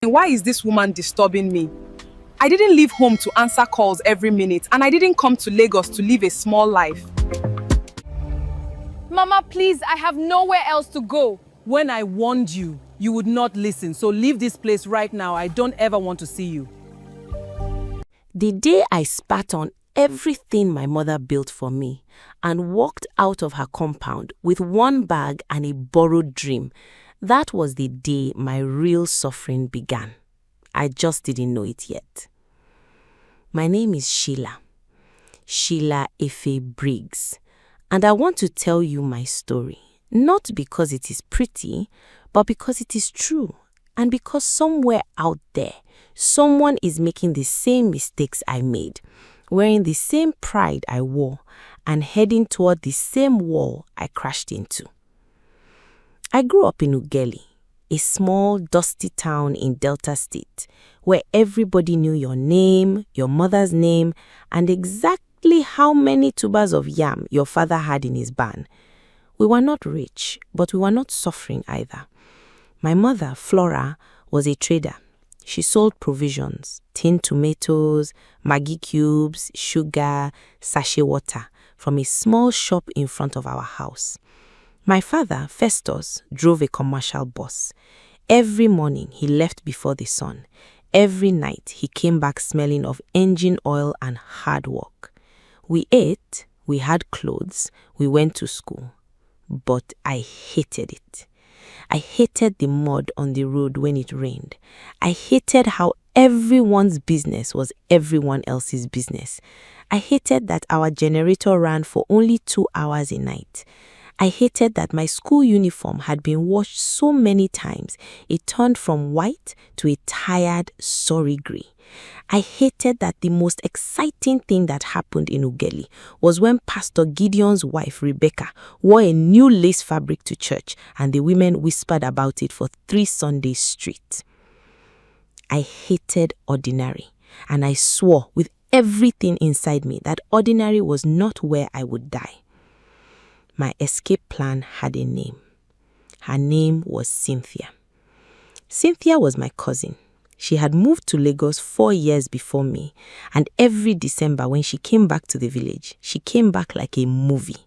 Why is this woman disturbing me? I didn't leave home to answer calls every minute, and I didn't come to Lagos to live a small life. Mama, please, I have nowhere else to go. When I warned you, you would not listen. So leave this place right now. I don't ever want to see you. The day I spat on everything my mother built for me and walked out of her compound with one bag and a borrowed dream, that was the day my real suffering began. I just didn't know it yet. My name is Sheila Efe Briggs, and I want to tell you my story, not because it is pretty, but because it is true, and because somewhere out there, someone is making the same mistakes I made, wearing the same pride I wore, and heading toward the same wall I crashed into. I grew up in Ughelli, a small, dusty town in Delta State, where everybody knew your name, your mother's name, and exactly how many tubers of yam your father had in his barn. We were not rich, but we were not suffering either. My mother, Flora, was a trader. She sold provisions, tinned tomatoes, Maggi cubes, sugar, sachet water from a small shop in front of our house. My father, Festus, drove a commercial bus. Every morning he left before the sun. Every night he came back smelling of engine oil and hard work. We ate, we had clothes, we went to school. But I hated it. I hated the mud on the road when it rained. I hated how everyone's business was everyone else's business. I hated that our generator ran for only 2 hours a night. I hated that my school uniform had been washed so many times it turned from white to a tired, sorry grey. I hated that the most exciting thing that happened in Ughelli was when Pastor Gideon's wife, Rebecca, wore a new lace fabric to church and the women whispered about it for 3 Sundays straight. I hated ordinary, and I swore with everything inside me that ordinary was not where I would die. My escape plan had a name. Her name was Cynthia. Cynthia was my cousin. She had moved to Lagos 4 years before me, and every December when she came back to the village, she came back like a movie.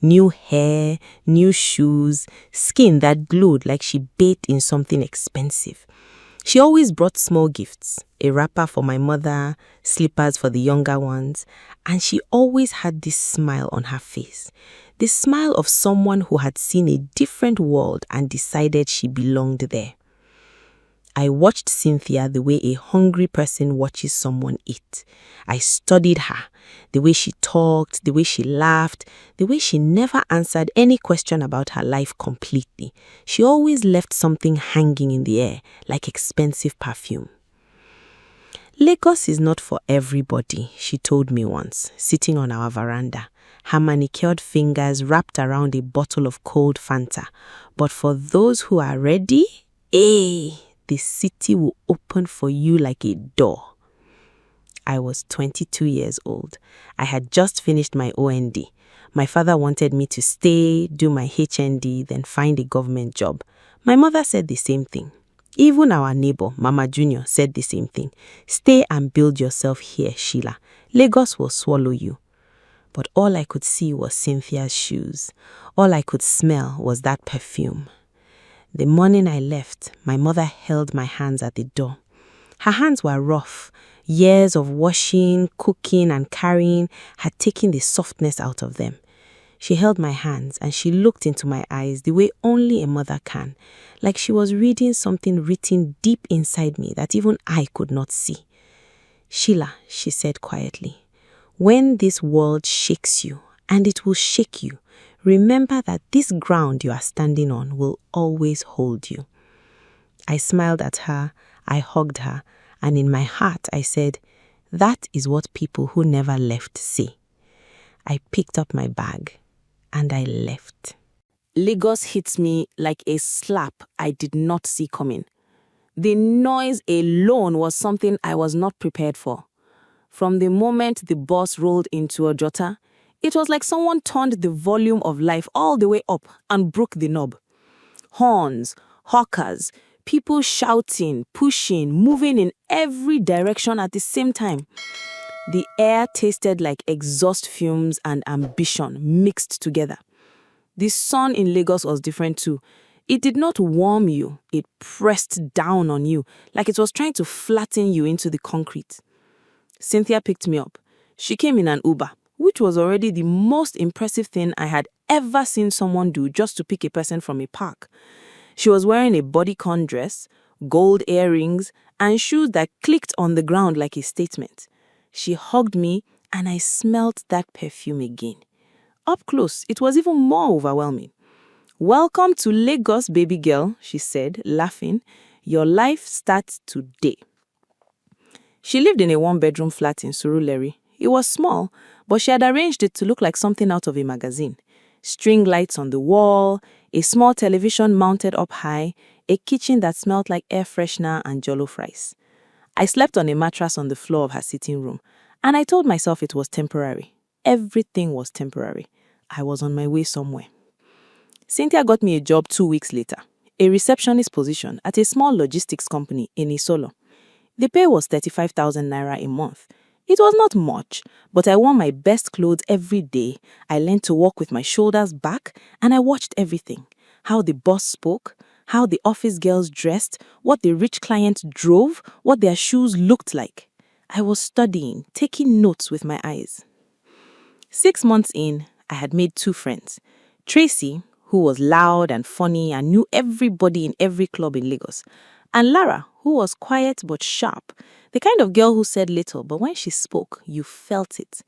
New hair, new shoes, skin that glowed like she bathed in something expensive. She always brought small gifts, a wrapper for my mother, slippers for the younger ones, and she always had this smile on her face. The smile of someone who had seen a different world and decided she belonged there. I watched Cynthia the way a hungry person watches someone eat. I studied her, the way she talked, the way she laughed, the way she never answered any question about her life completely. She always left something hanging in the air, like expensive perfume. Lagos is not for everybody, she told me once, sitting on our veranda, her manicured fingers wrapped around a bottle of cold Fanta. But for those who are ready, the city will open for you like a door. I was 22 years old. I had just finished my OND. My father wanted me to stay, do my HND, then find a government job. My mother said the same thing. Even our neighbor, Mama Junior, said the same thing. Stay and build yourself here, Sheila. Lagos will swallow you. But all I could see was Cynthia's shoes. All I could smell was that perfume. The morning I left, my mother held my hands at the door. Her hands were rough. Years of washing, cooking, and carrying had taken the softness out of them. She held my hands and she looked into my eyes the way only a mother can, like she was reading something written deep inside me that even I could not see. Sheila, she said quietly, when this world shakes you, and it will shake you, remember that this ground you are standing on will always hold you. I smiled at her, I hugged her, and in my heart I said, that is what people who never left say. I picked up my bag and I left. Lagos hits me like a slap I did not see coming. The noise alone was something I was not prepared for. From the moment the bus rolled into Ojota, it was like someone turned the volume of life all the way up and broke the knob. Horns, hawkers, People shouting, pushing, moving in every direction at the same time. The air tasted like exhaust fumes and ambition mixed together. The sun in Lagos was different too. It did not warm you, it pressed down on you, like it was trying to flatten you into the concrete. Cynthia picked me up. She came in an Uber, which was already the most impressive thing I had ever seen someone do just to pick a person from a park. She was wearing a bodycon dress, gold earrings, and shoes that clicked on the ground like a statement. She hugged me, and I smelled that perfume again. Up close, it was even more overwhelming. "Welcome to Lagos, baby girl," she said, laughing. "Your life starts today." She lived in a one-bedroom flat in Surulere. It was small, but she had arranged it to look like something out of a magazine. String lights on the wall, a small television mounted up high, a kitchen that smelled like air freshener and jollof rice. I slept on a mattress on the floor of her sitting room, and I told myself it was temporary. Everything was temporary. I was on my way somewhere. Cynthia got me a job 2 weeks later, a receptionist position at a small logistics company in Isolo. The pay was 35,000 naira a month. It was not much, but I wore my best clothes every day. I learned to walk with my shoulders back, and I watched everything. How the boss spoke, how the office girls dressed, what the rich clients drove, what their shoes looked like. I was studying, taking notes with my eyes. 6 months in, I had made 2 friends. Tracy, who was loud and funny and knew everybody in every club in Lagos, and Lara, who was quiet but sharp, the kind of girl who said little, but when she spoke, you felt it.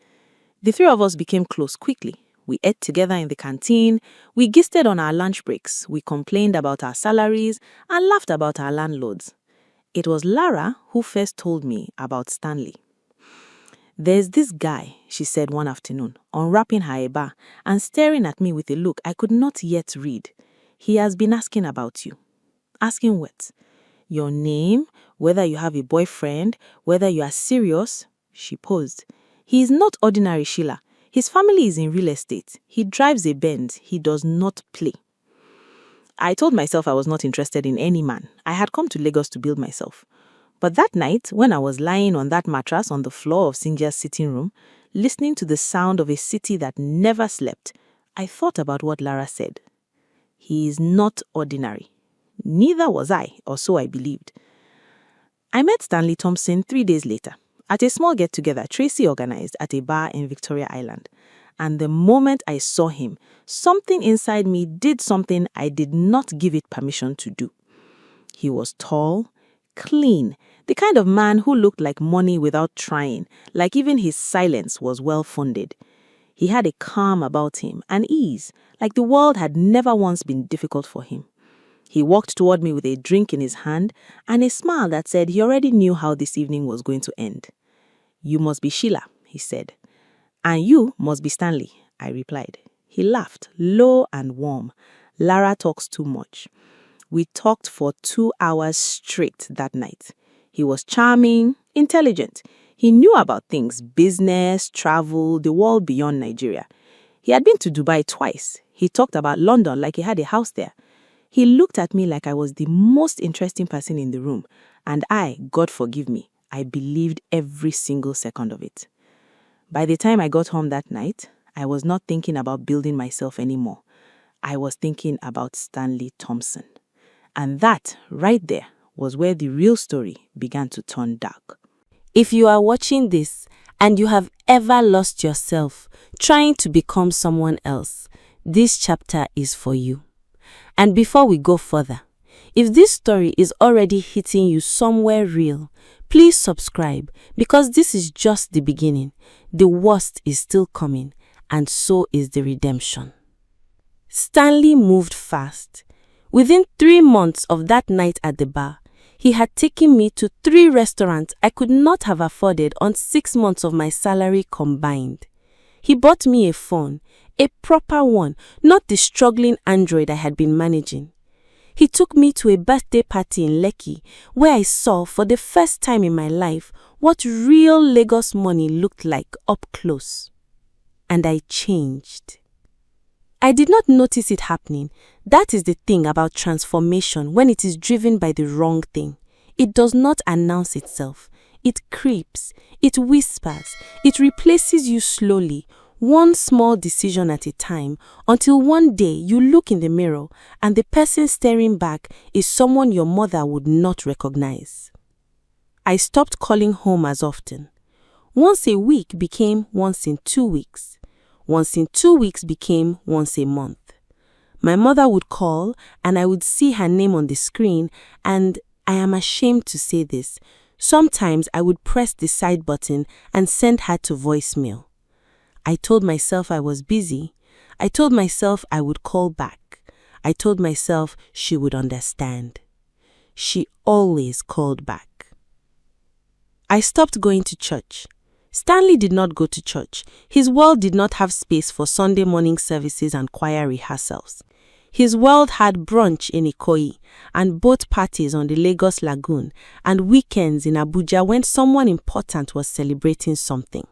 The 3 of us became close quickly. We ate together in the canteen, we gisted on our lunch breaks, we complained about our salaries, and laughed about our landlords. It was Lara who first told me about Stanley. "There's this guy," she said one afternoon, unwrapping her eba and staring at me with a look I could not yet read. "He has been asking about you." "Asking what?" "Your name, whether you have a boyfriend, whether you are serious." She paused. "He is not ordinary, Sheila. His family is in real estate. He drives a Benz. He does not play." I told myself I was not interested in any man. I had come to Lagos to build myself. But that night, when I was lying on that mattress on the floor of Cynthia sitting room, listening to the sound of a city that never slept, I thought about what Lara said. He is not ordinary. Neither was I, or so I believed. I met Stanley Thompson 3 days later, at a small get-together Tracy organized at a bar in Victoria Island. And the moment I saw him, something inside me did something I did not give it permission to do. He was tall, clean, the kind of man who looked like money without trying, like even his silence was well-funded. He had a calm about him, an ease, like the world had never once been difficult for him. He walked toward me with a drink in his hand and a smile that said he already knew how this evening was going to end. "You must be Sheila," he said. "And you must be Stanley," I replied. He laughed, low and warm. "Lara talks too much." We talked for 2 hours straight that night. He was charming, intelligent. He knew about things, business, travel, the world beyond Nigeria. He had been to Dubai twice. He talked about London like he had a house there. He looked at me like I was the most interesting person in the room, and I, God forgive me, I believed every single second of it. By the time I got home that night, I was not thinking about building myself anymore. I was thinking about Stanley Thompson. And that, right there, was where the real story began to turn dark. If you are watching this and you have ever lost yourself trying to become someone else, this chapter is for you. And before we go further, if this story is already hitting you somewhere real, please subscribe because this is just the beginning. The worst is still coming, and so is the redemption. Stanley moved fast. Within 3 months of that night at the bar, he had taken me to 3 restaurants I could not have afforded on 6 months of my salary combined. He bought me a phone, a proper one, not the struggling Android I had been managing. He took me to a birthday party in Lekki, where I saw for the first time in my life what real Lagos money looked like up close. And I changed. I did not notice it happening. That is the thing about transformation when it is driven by the wrong thing. It does not announce itself. It creeps, it whispers, it replaces you slowly, one small decision at a time, until one day you look in the mirror and the person staring back is someone your mother would not recognize. I stopped calling home as often. Once a week became once in 2 weeks. Once in 2 weeks became once a month. My mother would call and I would see her name on the screen, and I am ashamed to say this, sometimes I would press the side button and send her to voicemail. I told myself I was busy. I told myself I would call back. I told myself she would understand. She always called back. I stopped going to church. Stanley did not go to church. His world did not have space for Sunday morning services and choir rehearsals. His world had brunch in Ikoyi and boat parties on the Lagos Lagoon and weekends in Abuja when someone important was celebrating something.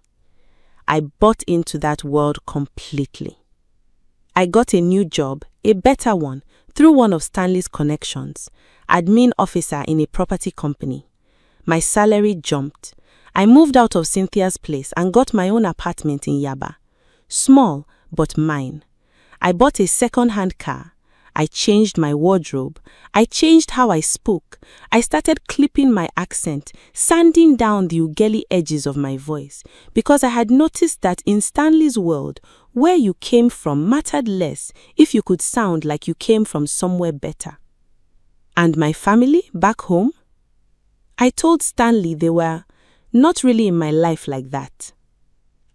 I bought into that world completely. I got a new job, a better one, through one of Stanley's connections, admin officer in a property company. My salary jumped. I moved out of Cynthia's place and got my own apartment in Yaba. Small, but mine. I bought a second-hand car. I changed my wardrobe. I changed how I spoke. I started clipping my accent, sanding down the Ughelli edges of my voice, because I had noticed that in Stanley's world, where you came from mattered less if you could sound like you came from somewhere better. And my family back home? I told Stanley they were not really in my life like that.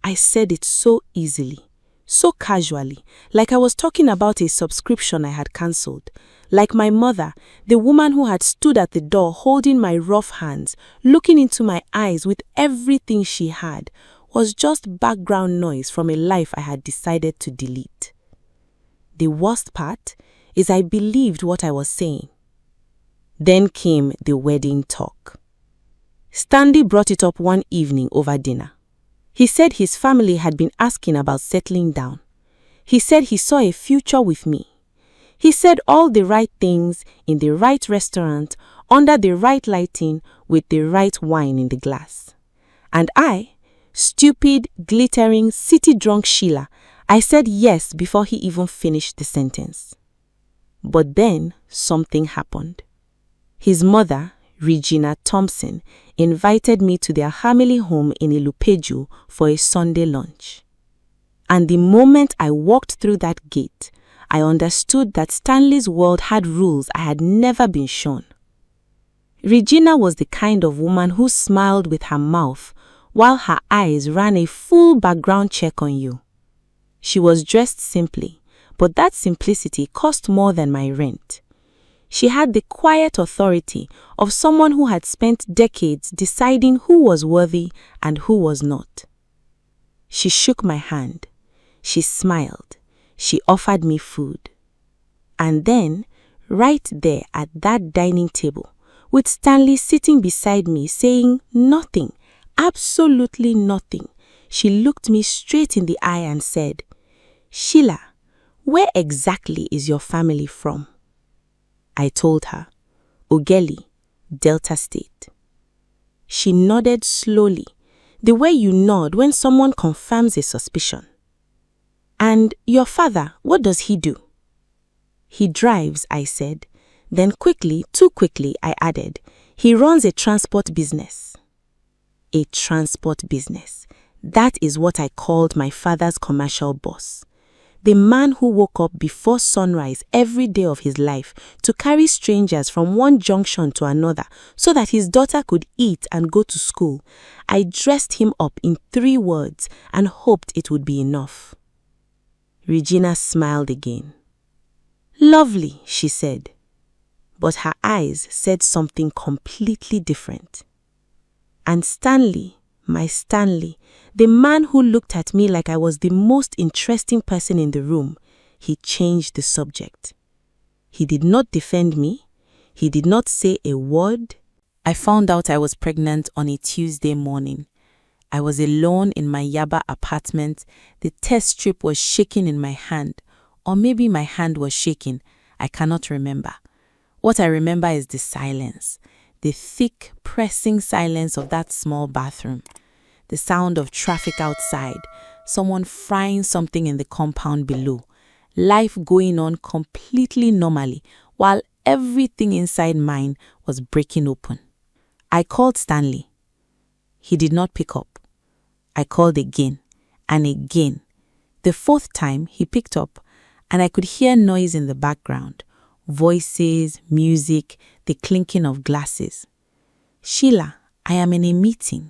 I said it so easily, so casually, like I was talking about a subscription I had cancelled. Like my mother, the woman who had stood at the door holding my rough hands, looking into my eyes with everything she had, was just background noise from a life I had decided to delete. The worst part is I believed what I was saying. Then came the wedding talk. Stanley brought it up one evening over dinner. He said his family had been asking about settling down. He said he saw a future with me. He said all the right things in the right restaurant, under the right lighting, with the right wine in the glass. And I, stupid, glittering, city-drunk Sheila, I said yes before he even finished the sentence. But then something happened. His mother, Regina Thompson, invited me to their family home in Ilupeju for a Sunday lunch. And the moment I walked through that gate, I understood that Stanley's world had rules I had never been shown. Regina was the kind of woman who smiled with her mouth while her eyes ran a full background check on you. She was dressed simply, but that simplicity cost more than my rent. She had the quiet authority of someone who had spent decades deciding who was worthy and who was not. She shook my hand. She smiled. She offered me food. And then, right there at that dining table, with Stanley sitting beside me saying nothing, absolutely nothing, she looked me straight in the eye and said, "Sheila, where exactly is your family from?" I told her, "Ughelli, Delta State." She nodded slowly, the way you nod when someone confirms a suspicion. "And your father, what does he do?" "He drives," I said. Then quickly, too quickly, I added, "He runs a transport business." A transport business. That is what I called my father's commercial boss. The man who woke up before sunrise every day of his life to carry strangers from one junction to another so that his daughter could eat and go to school. I dressed him up in 3 words and hoped it would be enough. Regina smiled again. "Lovely," she said. But her eyes said something completely different. And Stanley, my Stanley, the man who looked at me like I was the most interesting person in the room, he changed the subject. He did not defend me. He did not say a word. I found out I was pregnant on a Tuesday morning. I was alone in my Yaba apartment. The test strip was shaking in my hand. Or maybe my hand was shaking. I cannot remember. What I remember is the silence, the thick, pressing silence of that small bathroom, the sound of traffic outside, someone frying something in the compound below, life going on completely normally while everything inside mine was breaking open. I called Stanley. He did not pick up. I called again and again. The fourth time he picked up and I could hear noise in the background, voices, music, the clinking of glasses. Sheila, I am in a meeting.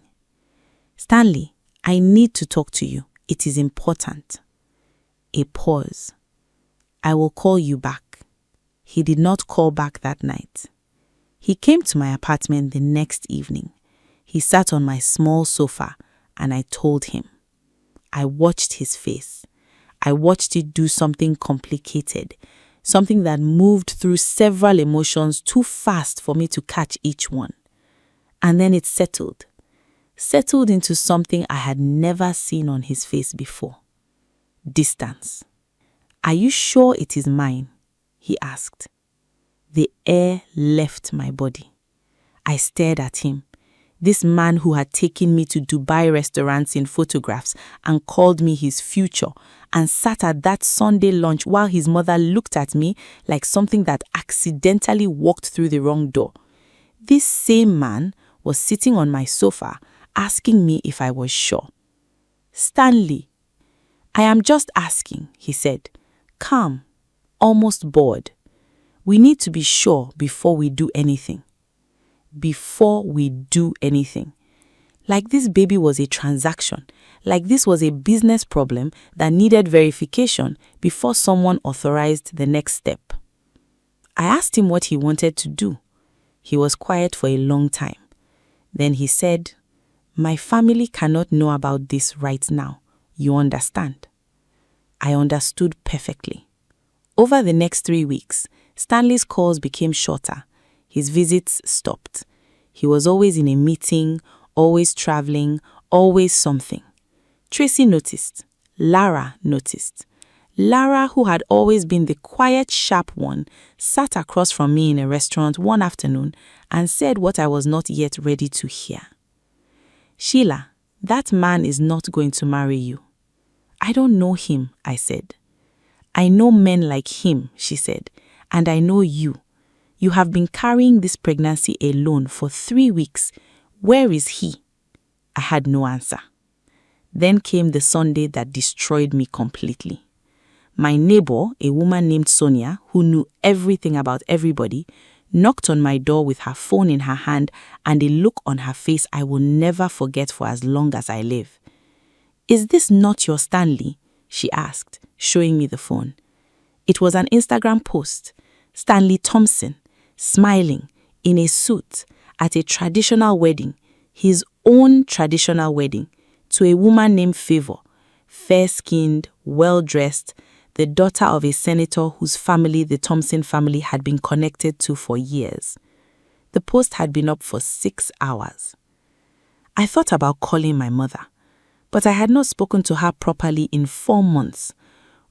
Stanley, I need to talk to you. It is important. A pause. I will call you back. He did not call back that night. He came to my apartment the next evening. He sat on my small sofa and I told him. I watched his face. I watched it do something complicated, something that moved through several emotions too fast for me to catch each one. And then it settled into something I had never seen on his face before. Distance. Are you sure it is mine? He asked. The air left my body. I stared at him. This man who had taken me to Dubai restaurants in photographs and called me his future and sat at that Sunday lunch while his mother looked at me like something that accidentally walked through the wrong door. This same man was sitting on my sofa asking me if I was sure. Stanley, I am just asking, he said, calm, almost bored. We need to be sure before we do anything. Before we do anything. Like this baby was a transaction, like this was a business problem that needed verification before someone authorized the next step. I asked him what he wanted to do. He was quiet for a long time. Then he said, my family cannot know about this right now. You understand? I understood perfectly. Over the next 3 weeks, Stanley's calls became shorter. His visits stopped. He was always in a meeting, always traveling, always something. Tracy noticed. Lara noticed. Lara, who had always been the quiet, sharp one, sat across from me in a restaurant one afternoon and said what I was not yet ready to hear. Sheila, that man is not going to marry you. I don't know him, I said. I know men like him, she said, and I know you. You have been carrying this pregnancy alone for 3 weeks. Where is he? I had no answer. Then came the Sunday that destroyed me completely. My neighbor, a woman named Sonia, who knew everything about everybody, knocked on my door with her phone in her hand and a look on her face I will never forget for as long as I live. Is this not your Stanley? She asked, showing me the phone. It was an Instagram post. Stanley Thompson, smiling, in a suit, at a traditional wedding, his own traditional wedding, to a woman named Favor, fair-skinned, well-dressed, the daughter of a senator whose family the Thompson family had been connected to for years. The post had been up for 6 hours. I thought about calling my mother, but I had not spoken to her properly in 4 months.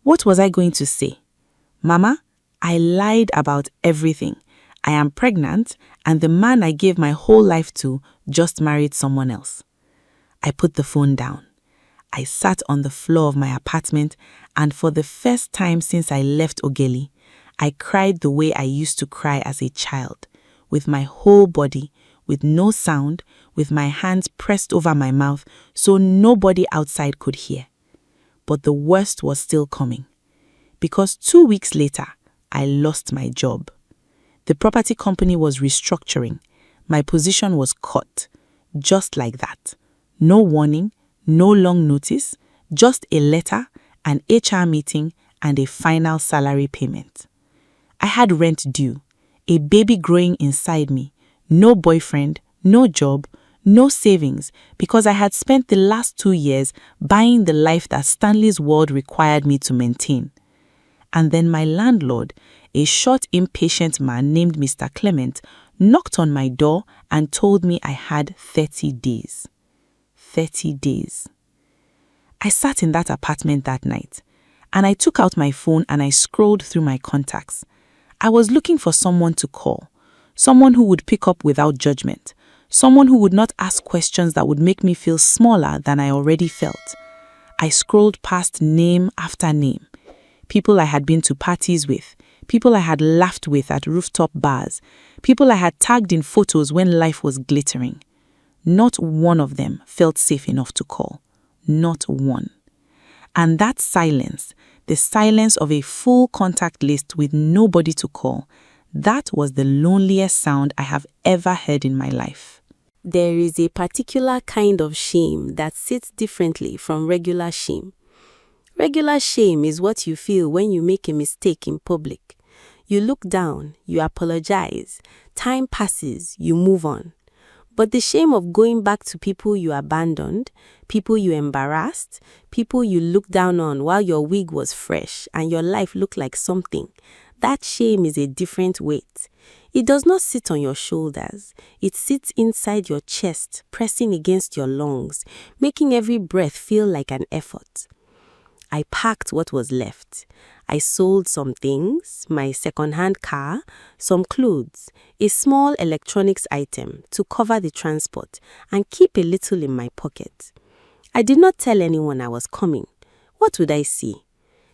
What was I going to say? Mama, I lied about everything. I am pregnant, and the man I gave my whole life to just married someone else. I put the phone down. I sat on the floor of my apartment, and for the first time since I left Ogeli, I cried the way I used to cry as a child, with my whole body, with no sound, with my hands pressed over my mouth so nobody outside could hear. But the worst was still coming, because 2 weeks later, I lost my job. The property company was restructuring. My position was cut, just like that. No warning, no long notice, just a letter, an HR meeting, and a final salary payment. I had rent due, a baby growing inside me, no boyfriend, no job, no savings, because I had spent the last 2 years buying the life that Stanley's world required me to maintain. And then my landlord, a short, impatient man named Mr. Clement, knocked on my door and told me I had 30 days. 30 days. I sat in that apartment that night. and I took out my phone and I scrolled through my contacts. I was looking for someone to call, someone who would pick up without judgment, someone who would not ask questions that would make me feel smaller than I already felt. I scrolled past name after name. People I had been to parties with, people I had laughed with at rooftop bars, people I had tagged in photos when life was glittering. Not one of them felt safe enough to call. Not one. And that silence, the silence of a full contact list with nobody to call, that was the loneliest sound I have ever heard in my life. There is a particular kind of shame that sits differently from regular shame. Regular shame is what you feel when you make a mistake in public. You look down, you apologize, time passes, you move on. But the shame of going back to people you abandoned, people you embarrassed, people you looked down on while your wig was fresh and your life looked like something, that shame is a different weight. It does not sit on your shoulders. It sits inside your chest, pressing against your lungs, making every breath feel like an effort. I packed what was left. I sold some things, my second-hand car, some clothes, a small electronics item to cover the transport and keep a little in my pocket. I did not tell anyone I was coming. What would I see?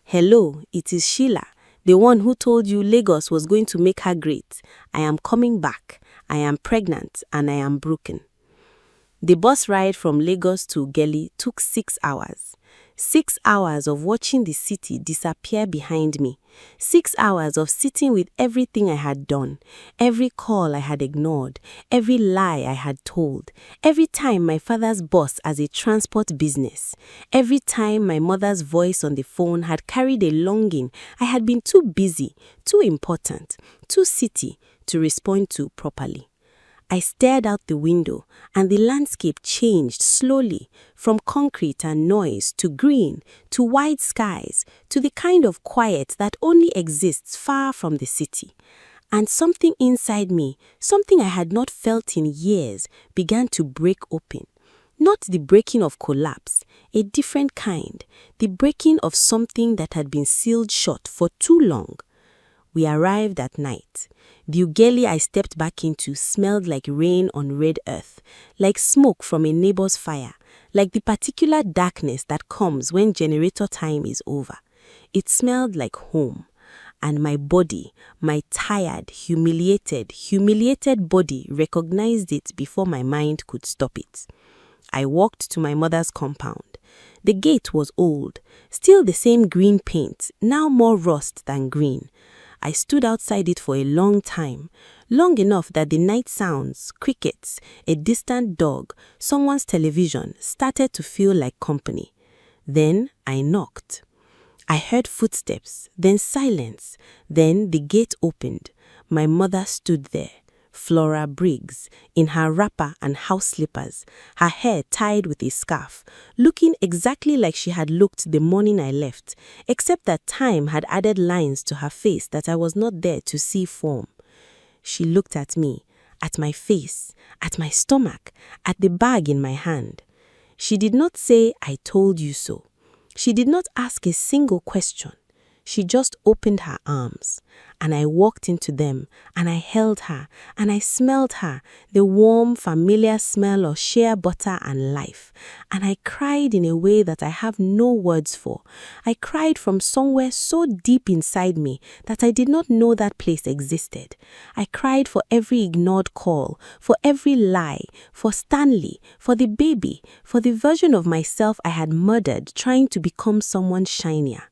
Hello, it is Sheila, the one who told you Lagos was going to make her great. I am coming back. I am pregnant and I am broken. The bus ride from Lagos to Geli took 6 hours. 6 hours of watching the city disappear behind me. 6 hours of sitting with everything I had done, every call I had ignored, every lie I had told, every time my father's boss as a transport business, every time my mother's voice on the phone had carried a longing I had been too busy, too important, too city to respond to properly. I stared out the window, and the landscape changed slowly from concrete and noise to green, to wide skies, to the kind of quiet that only exists far from the city. And something inside me, something I had not felt in years, began to break open. Not the breaking of collapse, a different kind, the breaking of something that had been sealed shut for too long. We arrived at night. The ugeli I stepped back into smelled like rain on red earth, like smoke from a neighbor's fire, like the particular darkness that comes when generator time is over. It smelled like home. And my body, my tired, humiliated body recognized it before my mind could stop it. I walked to my mother's compound. The gate was old, still the same green paint, now more rust than green. I stood outside it for a long time, long enough that the night sounds, crickets, a distant dog, someone's television started to feel like company. Then I knocked. I heard footsteps, then silence, then the gate opened. My mother stood there, Flora Briggs, in her wrapper and house slippers, her hair tied with a scarf, looking exactly like she had looked the morning I left, except that time had added lines to her face that I was not there to see form. She looked at me, at my face, at my stomach, at the bag in my hand. She did not say, "I told you so." She did not ask a single question. She just opened her arms, and I walked into them, and I held her, and I smelled her, the warm, familiar smell of shea butter and life, and I cried in a way that I have no words for. I cried from somewhere so deep inside me that I did not know that place existed. I cried for every ignored call, for every lie, for Stanley, for the baby, for the version of myself I had murdered trying to become someone shinier.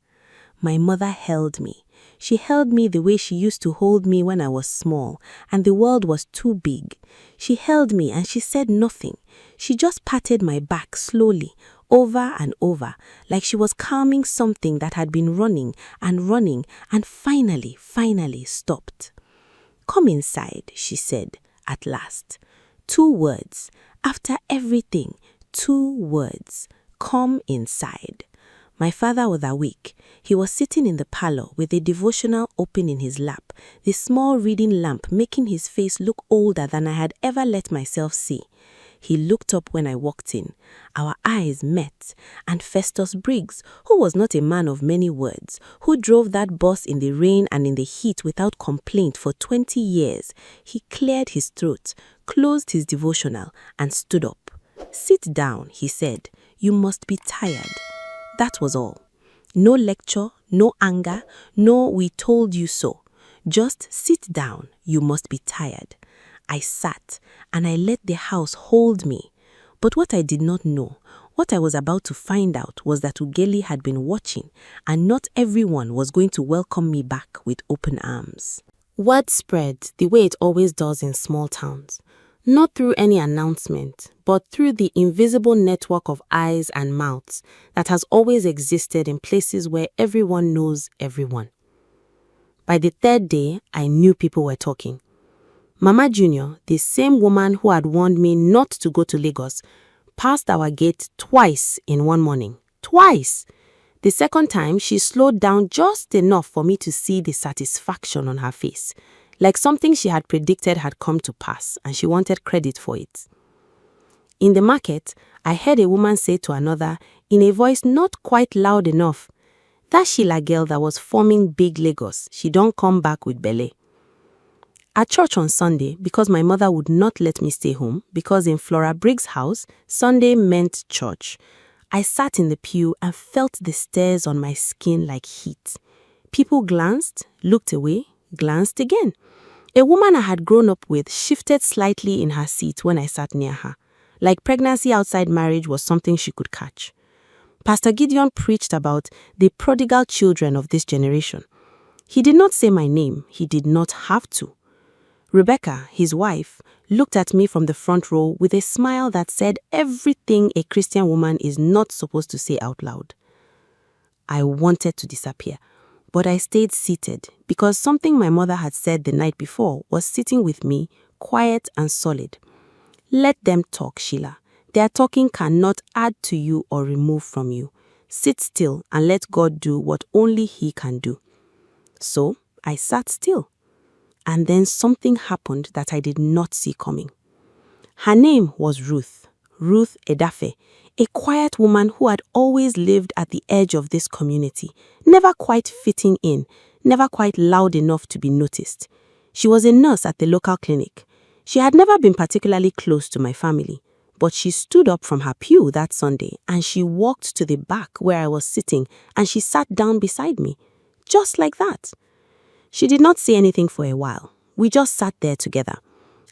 My mother held me. She held me the way she used to hold me when I was small and the world was too big. She held me and she said nothing. She just patted my back slowly, over and over, like she was calming something that had been running and finally stopped. "Come inside," she said, at last. 2 words. After everything, 2 words. Come inside. My father was awake. He was sitting in the parlor with a devotional open in his lap, the small reading lamp making his face look older than I had ever let myself see. He looked up when I walked in. Our eyes met, and Festus Briggs, who was not a man of many words, who drove that bus in the rain and in the heat without complaint for 20 years, he cleared his throat, closed his devotional, and stood up. "Sit down," he said. "You must be tired." That was all. No lecture, no anger, no "we told you so." Just sit down, you must be tired. I sat, and I let the house hold me. But what I did not know, what I was about to find out, was that Ugeli had been watching, and not everyone was going to welcome me back with open arms. Word spread the way it always does in small towns. Not through any announcement, but through the invisible network of eyes and mouths that has always existed in places where everyone knows everyone. By the third day, I knew people were talking. Mama Junior, the same woman who had warned me not to go to Lagos, passed our gate twice in one morning. Twice! The second time, she slowed down just enough for me to see the satisfaction on her face, like something she had predicted had come to pass, and she wanted credit for it. In the market, I heard a woman say to another, in a voice not quite loud enough, "That Sheila girl that was forming big Lagos, she don't come back with belle." At church on Sunday, because my mother would not let me stay home, because in Flora Briggs' house, Sunday meant church, I sat in the pew and felt the stares on my skin like heat. People glanced, looked away, glanced again. A woman I had grown up with shifted slightly in her seat when I sat near her, like pregnancy outside marriage was something she could catch. Pastor Gideon preached about the prodigal children of this generation. He did not say my name, he did not have to. Rebecca, his wife, looked at me from the front row with a smile that said everything a Christian woman is not supposed to say out loud. I wanted to disappear, but I stayed seated because something my mother had said the night before was sitting with me, quiet and solid. Let them talk, Sheila. Their talking cannot add to you or remove from you. Sit still and let God do what only He can do. So I sat still. And then something happened that I did not see coming. Her name was Ruth Edafe, a quiet woman who had always lived at the edge of this community, never quite fitting in, never quite loud enough to be noticed. She was a nurse at the local clinic. She had never been particularly close to my family, but she stood up from her pew that Sunday and she walked to the back where I was sitting and she sat down beside me, just like that. She did not say anything for a while. We just sat there together.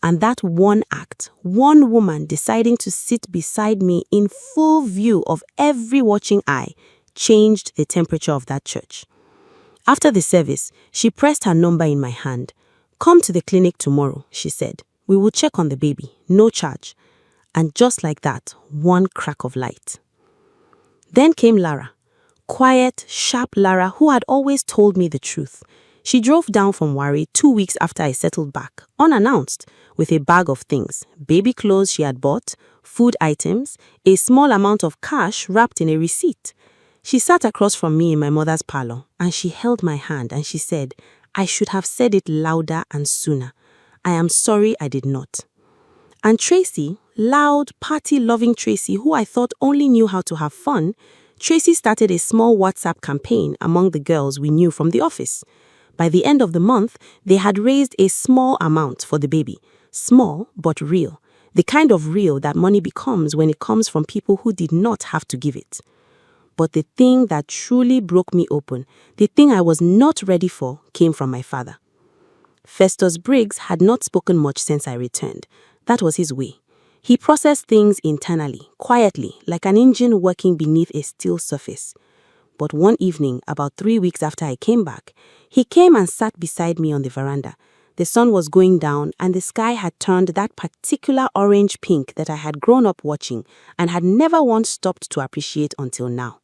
And that one act, one woman deciding to sit beside me in full view of every watching eye, changed the temperature of that church. After the service, she pressed her number in my hand. "Come to the clinic tomorrow," she said. "We will check on the baby, no charge." And just like that, one crack of light. Then came Lara. Quiet, sharp Lara who had always told me the truth. She drove down from Warri 2 weeks after I settled back, unannounced, with a bag of things, baby clothes she had bought, food items, a small amount of cash wrapped in a receipt. She sat across from me in my mother's parlor, and she held my hand and she said, "I should have said it louder and sooner. I am sorry I did not." And Tracy, loud, party-loving Tracy, who I thought only knew how to have fun, Tracy started a small WhatsApp campaign among the girls we knew from the office. By the end of the month, they had raised a small amount for the baby. Small, but real. The kind of real that money becomes when it comes from people who did not have to give it. But the thing that truly broke me open, the thing I was not ready for, came from my father. Festus Briggs had not spoken much since I returned. That was his way. He processed things internally, quietly, like an engine working beneath a still surface. But one evening, about 3 weeks after I came back, he came and sat beside me on the veranda. The sun was going down and the sky had turned that particular orange-pink that I had grown up watching and had never once stopped to appreciate until now.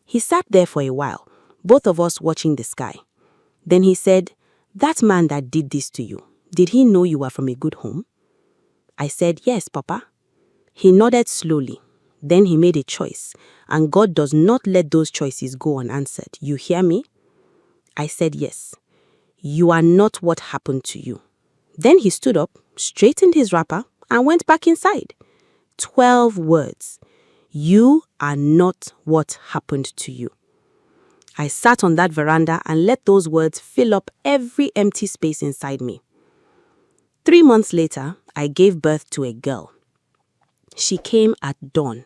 He sat there for a while, both of us watching the sky. Then he said, "That man that did this to you, did he know you were from a good home?" I said, "Yes, Papa." He nodded slowly. Then he made a choice, and God does not let those choices go unanswered. You hear me? I said, "Yes. You are not what happened to you." Then he stood up, straightened his wrapper, and went back inside. 12 words. You are not what happened to you. I sat on that veranda and let those words fill up every empty space inside me. 3 months later, I gave birth to a girl. She came at dawn.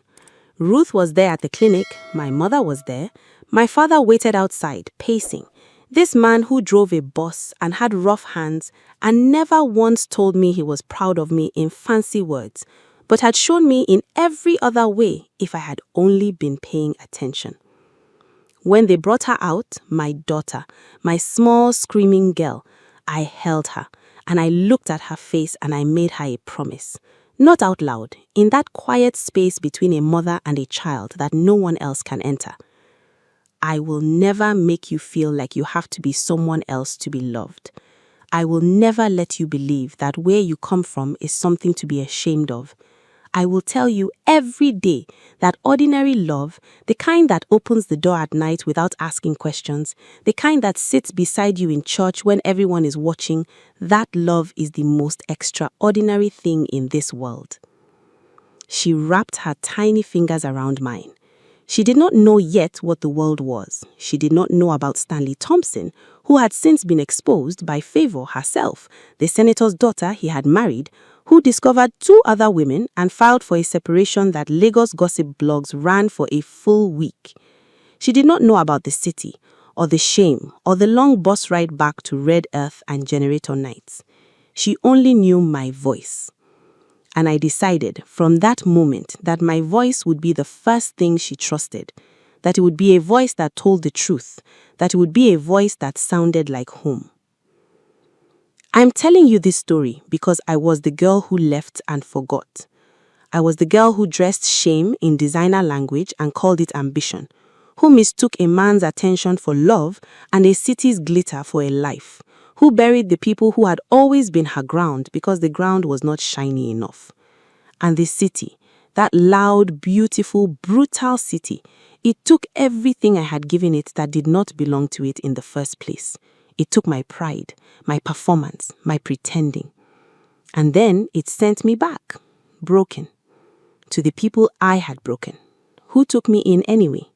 Ruth was there at the clinic, my mother was there, my father waited outside, pacing. This man who drove a bus and had rough hands and never once told me he was proud of me in fancy words, but had shown me in every other way if I had only been paying attention. When they brought her out, my daughter, my small screaming girl, I held her and I looked at her face and I made her a promise. Not out loud, in that quiet space between a mother and a child that no one else can enter. I will never make you feel like you have to be someone else to be loved. I will never let you believe that where you come from is something to be ashamed of. I will tell you every day that ordinary love, the kind that opens the door at night without asking questions, the kind that sits beside you in church when everyone is watching, that love is the most extraordinary thing in this world. She wrapped her tiny fingers around mine. She did not know yet what the world was. She did not know about Stanley Thompson, who had since been exposed by Favor herself, the senator's daughter he had married, who discovered 2 other women and filed for a separation that Lagos gossip blogs ran for a full week. She did not know about the city, or the shame, or the long bus ride back to Red Earth and Generator nights. She only knew my voice. And I decided from that moment that my voice would be the first thing she trusted, that it would be a voice that told the truth, that it would be a voice that sounded like home. I'm telling you this story because I was the girl who left and forgot. I was the girl who dressed shame in designer language and called it ambition, who mistook a man's attention for love and a city's glitter for a life, who buried the people who had always been her ground because the ground was not shiny enough. And this city, that loud, beautiful, brutal city, it took everything I had given it that did not belong to it in the first place. It took my pride, my performance, my pretending. And then it sent me back, broken, to the people I had broken, who took me in anyway.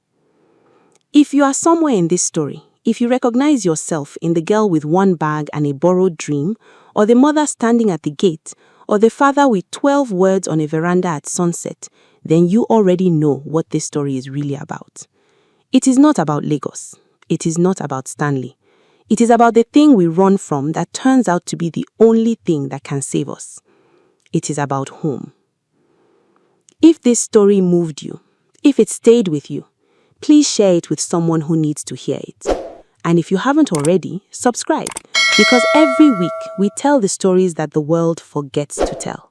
If you are somewhere in this story, if you recognize yourself in the girl with 1 bag and a borrowed dream, or the mother standing at the gate, or the father with 12 words on a veranda at sunset, then you already know what this story is really about. It is not about Lagos. It is not about Stanley. It is about the thing we run from that turns out to be the only thing that can save us. It is about home. If this story moved you, if it stayed with you, please share it with someone who needs to hear it. And if you haven't already, subscribe, because every week we tell the stories that the world forgets to tell.